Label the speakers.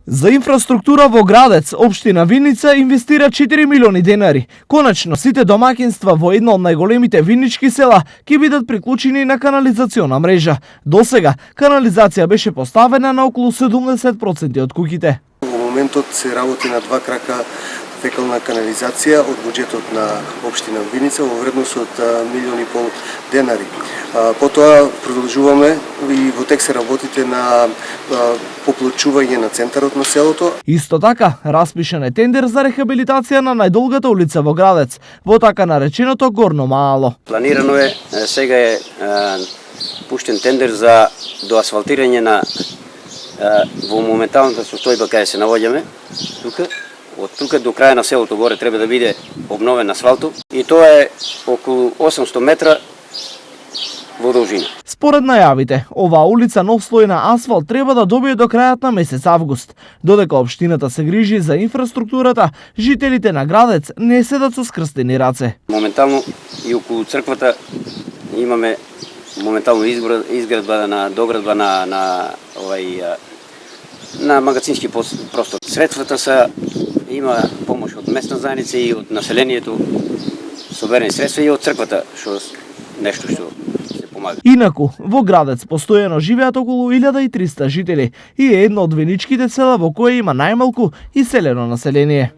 Speaker 1: За инфраструктура во Градец, општина Виница инвестира 4 милиони денари. Конечно, сите домаќинства во едно од најголемите виннички села ќе бидат приклучени на канализациона мрежа. Досега, канализација беше поставена на околу 70% од куќите.
Speaker 2: Во моментот се работи на два крака фекална канализација од буџетот на општина Виница во вредност од 1,5 милиони денари. Потоа продолжуваме и во тек се работите на поплочување на центарот на селото.
Speaker 1: Исто така, распишан е тендер за рехабилитација на најдолгата улица во Градец, во така нареченото Горно Маало.
Speaker 3: Планирано е, сега е пуштен тендер за доасфалтирање на во моменталната состојба каде се наоѓаме тука. Од тука до краја на селото горе треба да биде обновен асфалтот и тоа е околу 800 метра во должина.
Speaker 1: Според најавите, оваа улица нов слој на асфалт треба да добие до крајот на месец август. Додека општината се грижи за инфраструктурата, жителите на Градец не седат со скрстени раце.
Speaker 3: Моментално и околу црквата имаме моментално изградба на доградба на магазински простор. Средствата са има помош од местна заедница и од населението, соберени средства и од црквата, што нешто што се помага.
Speaker 1: Инаку, во Градец постојано живеат околу 1300 жители и е едно од виничките села во кое има најмалку иселено население.